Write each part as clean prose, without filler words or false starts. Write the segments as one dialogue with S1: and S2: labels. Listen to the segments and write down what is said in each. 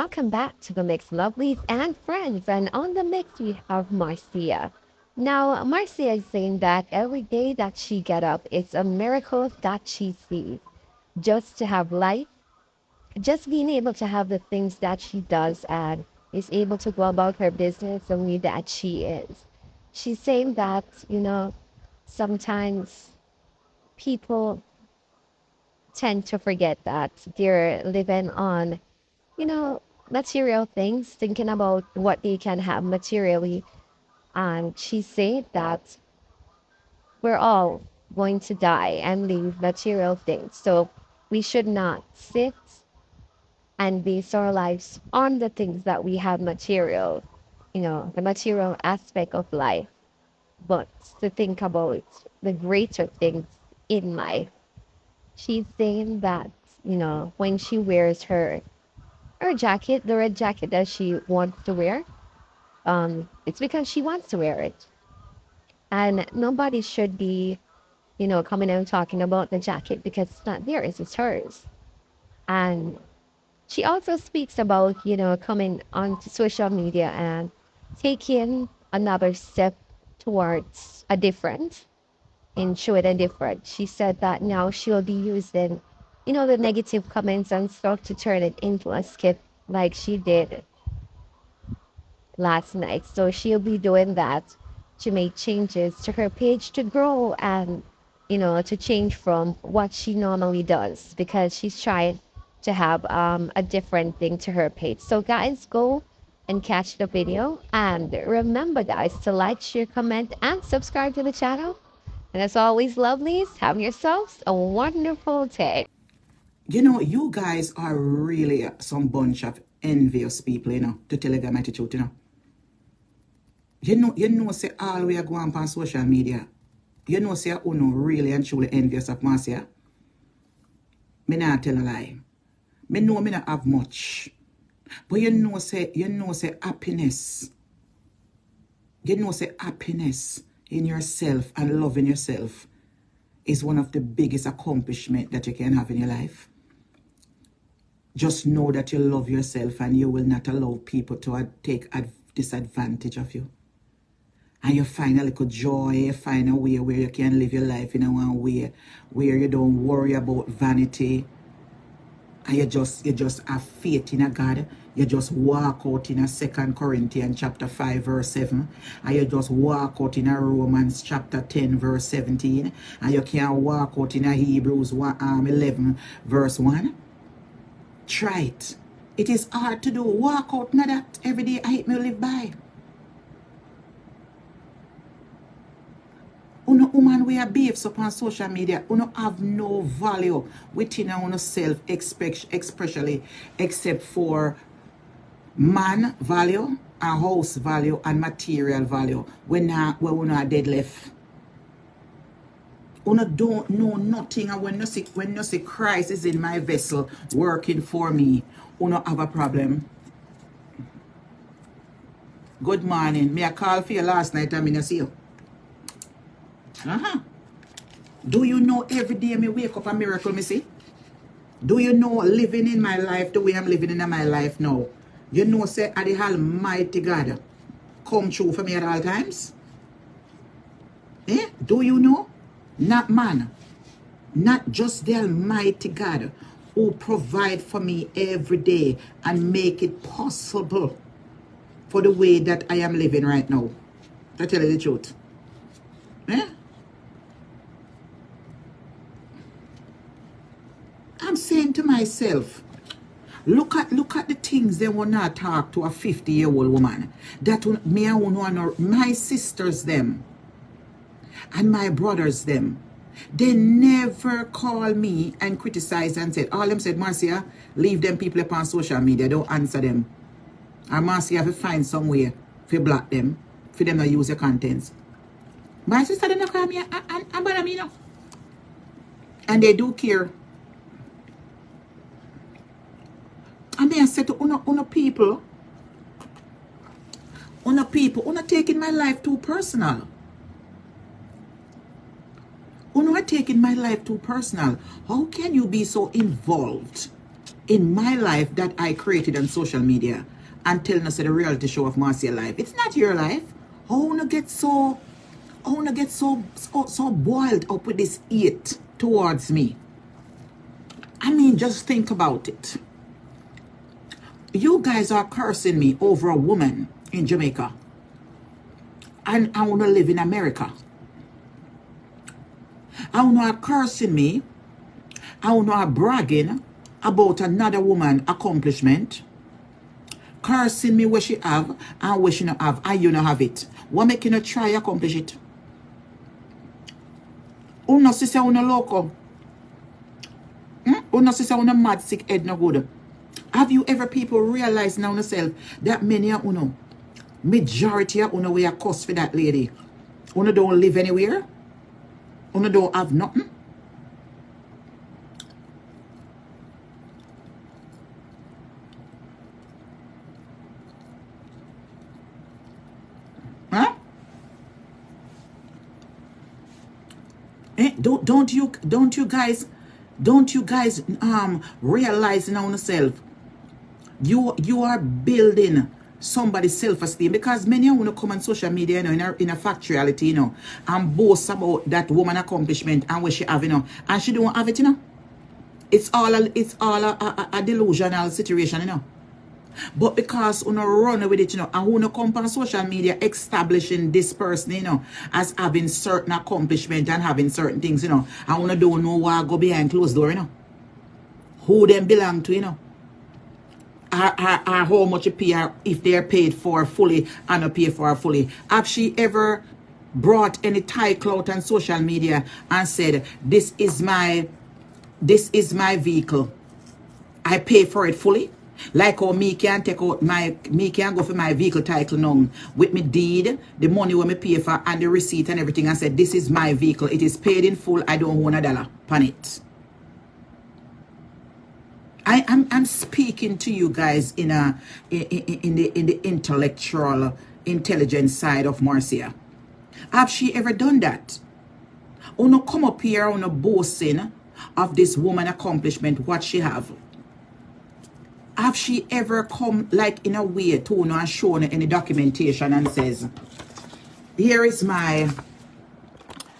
S1: welcome back to the Mix Lovelies and Friends. And on the mix, we have Marcia. Now, Marcia is saying that every day that she get up, it's a miracle that she sees. Just to have life, just being able to have the things that she does and is able to go about her business the way that she is. She's saying that, sometimes people tend to forget that they're living on, you know, material things, thinking about what they can have materially. And she said that we're all going to die and leave material things. So we should not sit and base our lives on the things that we have material, the material aspect of life, but to think about the greater things in life. She's saying that, when she wears her jacket, the red jacket that she wants to wear, it's because she wants to wear it. And nobody should be, coming out talking about the jacket because it's not theirs, it's hers. And she also speaks about, coming onto social media and taking another step towards a different and show it a different. She said that now she'll be using, the negative comments and stuff to turn it into a skip like she did last night. So she'll be doing that to make changes to her page to grow and, to change from what she normally does because she's trying to have a different thing to her page. So guys, go and catch the video. And remember, guys, to like, share, comment, and subscribe to the channel. And as always, lovelies, have yourselves a wonderful day.
S2: You know, you guys are really some bunch of envious people, to tell you the mighty truth, say all we are going on social media. Say uno really and truly envious of Marcia. Me not tell a lie. Me know me not have much. But say happiness. Say happiness in yourself and loving yourself is one of the biggest accomplishments that you can have in your life. Just know that you love yourself and you will not allow people to take disadvantage of you. And you find a little joy, you find a way where you can live your life in a one way where you don't worry about vanity. And you just have faith in a God. You just walk out in a 2 Corinthians chapter 5 verse 7. And you just walk out in a Romans chapter 10 verse 17. And you can walk out in a Hebrews 11 verse 1. Try it. It is hard to do. Walk out now that every day I hate me live by. Uno woman we are beefs upon social media. Uno have no value within our self, especially except for man value, a house value, and material value. When we are dead left. Uno don't know nothing, and when you see Christ is in my vessel working for me, uno have a problem. Good morning. Me I call for you last night and me not see you. Do you know every day me wake up a miracle me see? Do you know living in my life the way I'm living in my life now? You know say the Almighty God come true for me at all times? Do you know? Not man. Not just the Almighty God who provide for me every day and make it possible for the way that I am living right now. To tell you the truth. I'm saying to myself, look at the things they will not talk to a 50-year-old woman. That me and one my sisters them and my brothers them. They never call me and criticize and said, all them said, Marcia, leave them people upon social media, don't answer them. And Marcia have to find some way to block them, for them to use your contents. My sister didn't call me and bother me now. And they do care. And then I said to una people, taking my life too personal. Una taking my life too personal. How can you be so involved in my life that I created on social media and telling us the reality show of Marcia life. It's not your life. I wanna get so boiled up with this hate towards me. I mean, just think about it. You guys are cursing me over a woman in Jamaica. And I wanna live in America. I wanna cursing me. I wanna bragging about another woman accomplishment. Cursing me where she have and where she not have, and you not have it. What make you not try accomplish it? Uno sister uno loco. Uno sister uno mad sick head no good. Have you ever people realize now yourself that many of uno, majority of uno we are cost for that lady? Uno don't live anywhere. Uno don't have nothing. Huh? Don't you guys realize now yourself you are building somebody's self-esteem, because many of you come on social media, you know, in a factuality, you know, and boast about that woman accomplishment and what she have, you know, and she don't have it, you know. It's all a delusional situation, you know. But because you know run with it, you know, and who no come on social media establishing this person, you know, as having certain accomplishment and having certain things, you know, and who no don't know what go behind closed door, you know. Who them belong to, you know. Or how much you pay, if they're paid for fully and not paid for fully. Have she ever brought any title out on social media and said, this is my vehicle, I pay for it fully? Like how me can take out me can go for my vehicle title now with me deed, the money when me pay for and the receipt and everything, and said this is my vehicle, it is paid in full, I don't own a dollar on it. I'm speaking to you guys in the intellectual intelligence side of Marcia. Have she ever done that? Or no come up here on a boasting of this woman accomplishment, what she have? Have she ever come like in a way to you know, and shown any documentation and says, here is my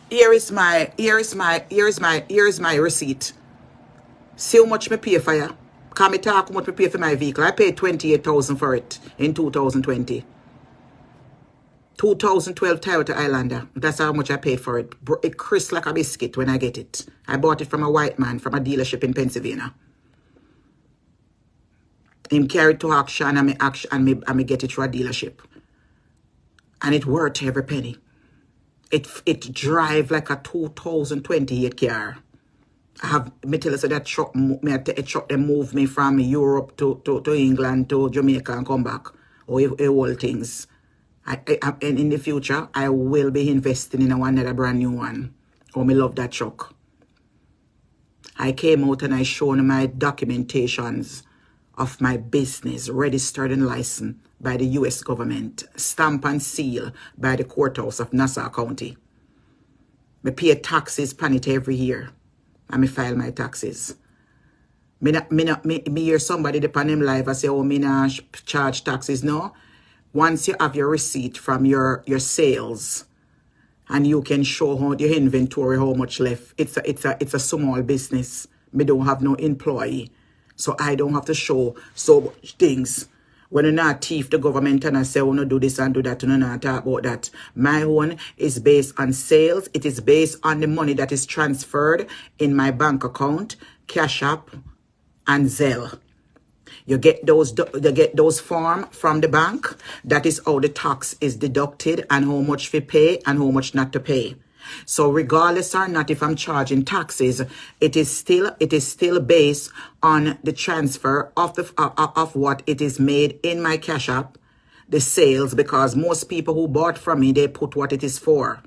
S2: receipt. See how much me pay for you. Can me talk how much me pay for my vehicle? I paid 28,000 for it in 2020. 2012 Toyota Highlander. That's how much I paid for it. It crisp like a biscuit when I get it. I bought it from a white man from a dealership in Pennsylvania. Him carried to auction and me get it through a dealership. And it worth every penny. It drive like a 2028 car. I have me tell us that truck them move me from Europe to England to Jamaica and come back. Or all things. And in the future, I will be investing in another brand new one. Oh, me love that truck. I came out and I shown my documentations of my business, registered and licensed by the U.S. government, stamp and seal by the courthouse of Nassau County. Me pay taxes on it every year. And me file my taxes. Me hear somebody depend him live and say, oh, me not charge taxes. No. Once you have your receipt from your sales and you can show how your inventory, how much left, it's a small business. Me don't have no employee. So I don't have to show so much things. When you're not thief the government and I say, oh, no, do this and do that, and not talk about that. My own is based on sales. It is based on the money that is transferred in my bank account, Cash App, and Zelle. You get those form from the bank. That is how the tax is deducted and how much we pay and how much not to pay. So regardless or not if I'm charging taxes, it is still based on the transfer of what it is made in my Cash App, the sales, because most people who bought from me, they put what it is for.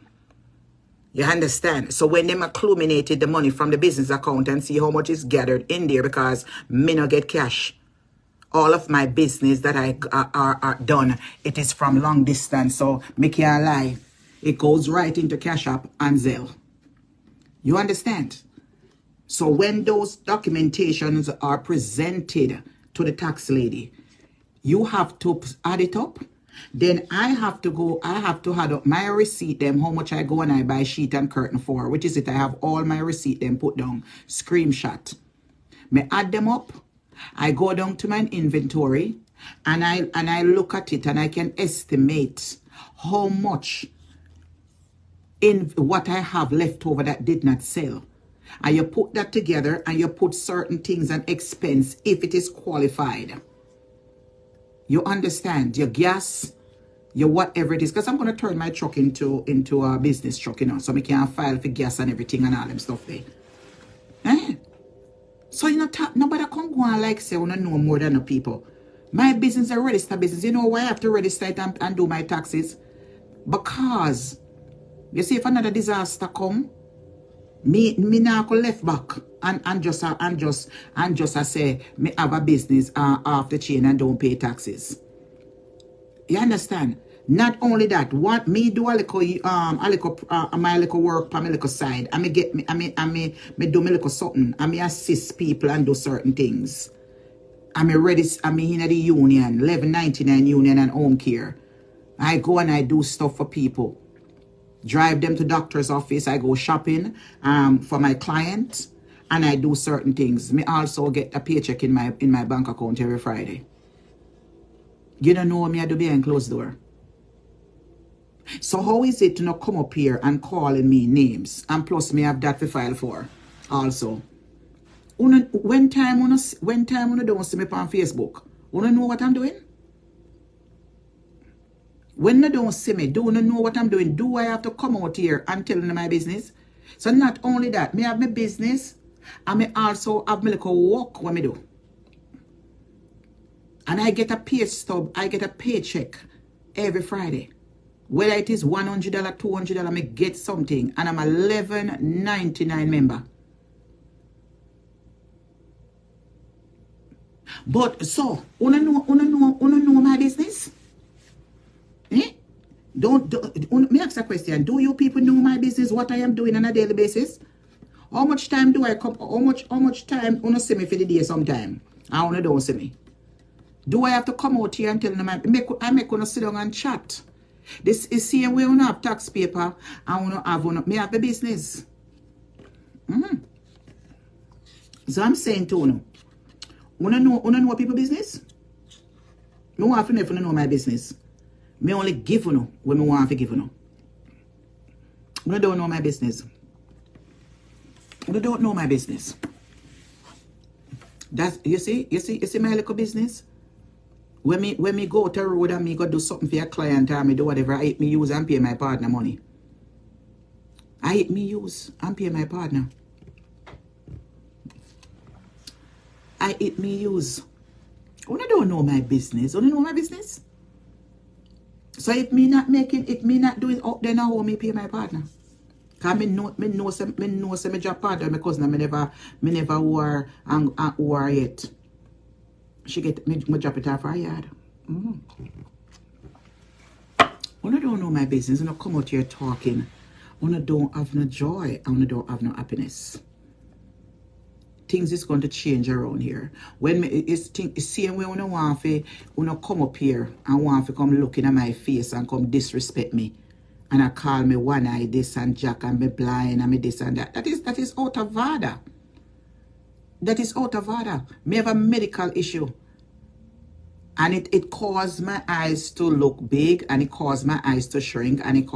S2: You understand? So when them accumulated the money from the business account and see how much is gathered in there, because me not get cash. All of my business that I are done, it is from long distance, so me can't lie. It goes right into Cash App and Zelle. You understand? So when those documentations are presented to the tax lady, you have to add it up. Then I have to add up my receipt, them, how much I go and I buy sheet and curtain for, which is it. I have all my receipt, them put down, screenshot. Me add them up. I go down to my inventory and I look at it and I can estimate how much in what I have left over that did not sell. And you put that together and you put certain things and expense if it is qualified. You understand? Your gas, your whatever it is. Because I'm going to turn my truck into a business truck, you know, so I can file for gas and everything and all them stuff there. Eh? So you know, nobody can go on like say, I want to know more than the people. My business is a registered business. You know why I have to register it and do my taxes? Because, you see, if another disaster come, me now go left back and just I say me have a business off the chain and don't pay taxes. You understand? Not only that, what me do my little work on my little side. I me do my little something. I me assist people and do certain things. I me ready. I me in the union, 1199 union and home care. I go and I do stuff for people. Drive them to doctor's office. I go shopping for my client, and I do certain things. Me also get a paycheck in my bank account every Friday. You don't know me I do behind closed door. So how is it to not come up here and calling me names? And plus me have that to file for also. When time don't see me on Facebook, you know what I'm doing? When they don't see me, do you know what I'm doing? Do I have to come out here and tell them my business? So not only that, me have my business, and me also have my little work what me do. And I get a pay stub, I get a paycheck every Friday. Whether it is $100, $200, me get something. And I'm a 1199 member. But so, you know my business? Eh? Don't me ask a question. Do you people know my business, what I am doing on a daily basis? How much time do I come? How much time you see me for the day sometime? I don't see me. Do I have to come out here and tell them I make you sit down and chat? This is same way you have tax paper and you have me have the business. So I'm saying to you know people business? Me want to know my business. Me only give you when me want to give you. You don't know my business. You don't know my business. That's you see my little business. When me go to the road and me go do something for a client or me do whatever, I hit me use and pay my partner money. I hit me use and pay my partner. I hit me use. You don't know my business. You don't know my business. So if me not doing up then how me pay my partner? Cause me know say me job partner my cousin me never war yet. She get me drop it off her yard. You don't know my business. You don't come out here talking. You don't have no joy and you don't have no happiness. Things is going to change around here. When it's same way when you want to come up here and want to come looking at my face and come disrespect me. And I call me one eye this and Jack and me blind and me this and that. That is out of order. That is out of order. Me have a medical issue. And it caused my eyes to look big and it caused my eyes to shrink and it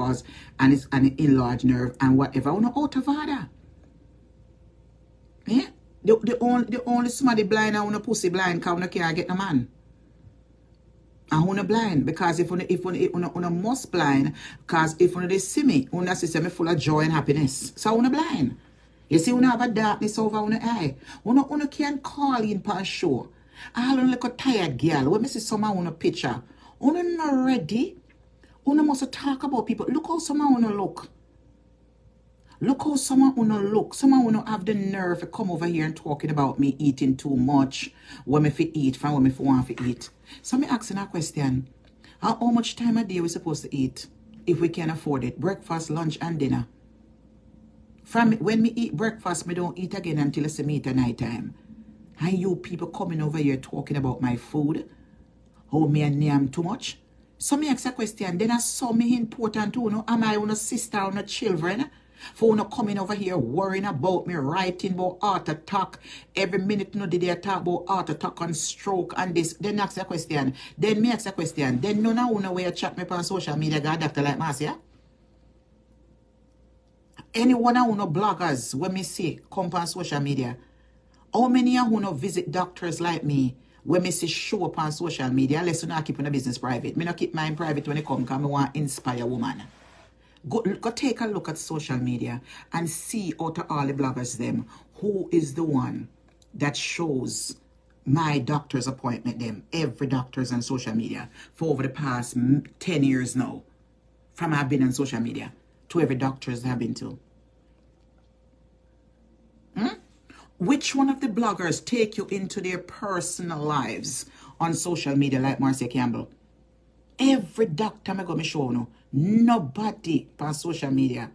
S2: enlarged nerve and whatever. You know, out of order. Yeah? The only somebody blind and una pussy blind because una can't get a man. And una blind because if una must blind because if una they see me, una see me full of joy and happiness. So una blind. You see una have a darkness over una eye. Una can't call in for a show. All una like a tired girl. When me see some una picture, una not ready. Una must talk about people. Look how some una look. Look how someone wanna look. Someone wanna have the nerve to come over here and talking about me eating too much. What me fi eat from what me fi want to eat. So me asking a question. How much time a day we supposed to eat if we can afford it? Breakfast, lunch, and dinner. From when me eat breakfast, me don't eat again until it's me at night time. And you people coming over here talking about my food, how me and name too much. So me ask a question, then I saw me important too, no? Am I on a sister or a children? For no coming over here worrying about me, writing about heart attack. Every minute no did they talk about heart attack and stroke and this. Then ask a question. Then me ask a question. Then none of you where chat me on social media got a doctor like Marcia. Any one of you bloggers when me see come on social media. How many of you visit doctors like me when me see show up on social media unless you not keep the business private? Me not keep mine private when it come because I want to inspire woman. Go take a look at social media and see out of all the bloggers them who is the one that shows my doctor's appointment them. Every doctor's on social media for over the past 10 years now. From I've been on social media to every doctor's I've been to. Which one of the bloggers take you into their personal lives on social media like Marcia Campbell? Every doctor I'm going to show you. Nobody on social media.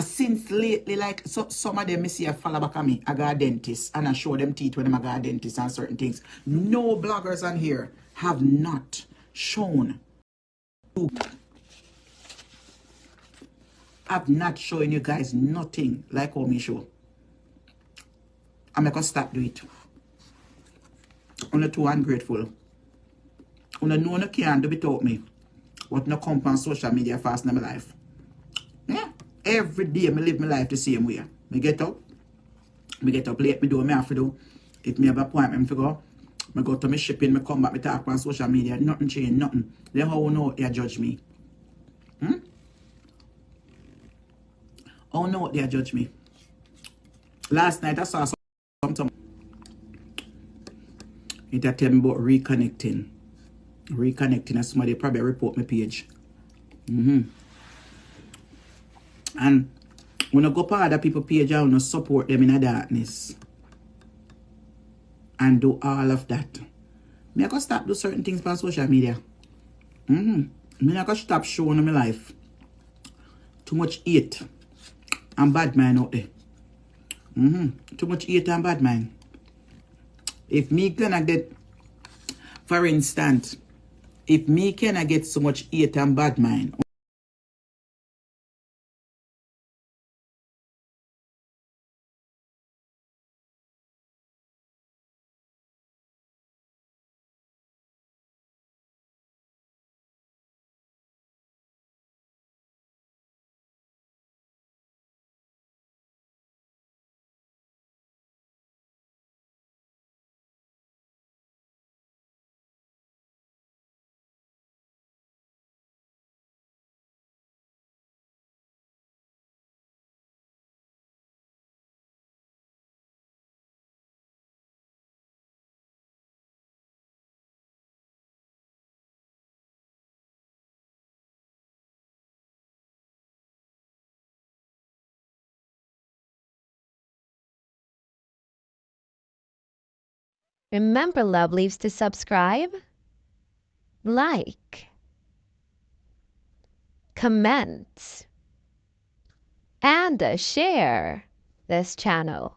S2: Since lately, like some of them, I see a follow back at me. I got a dentist and I show them teeth when I got a dentist and certain things. No bloggers on here have not shown. I've not showing you guys nothing like how me show. I'm going to stop doing it. I'm too ungrateful. Una know no can't do without me. What no come on social media fast in my life. Yeah. Every day I live my life the same way. Me get up late, me do what I have to do. If me have an appointment to go, I go to my shipping, I come back, I talk on social media, nothing change, nothing. Then how you know they judge me? How you know they judge me? Last night I saw something. It tell me about reconnecting. Reconnecting as somebody probably report my page. And when I go to other people's page, I want to support them in the darkness. And do all of that. Me I go stop do certain things on social media. Me I go stop showing my life. Too much hate and bad mind out there. Too much hate and bad mind. If me can get, for instance, if me can get so much hate and bad mind,
S1: Remember, lovelies, to subscribe, like, comment, and share this channel.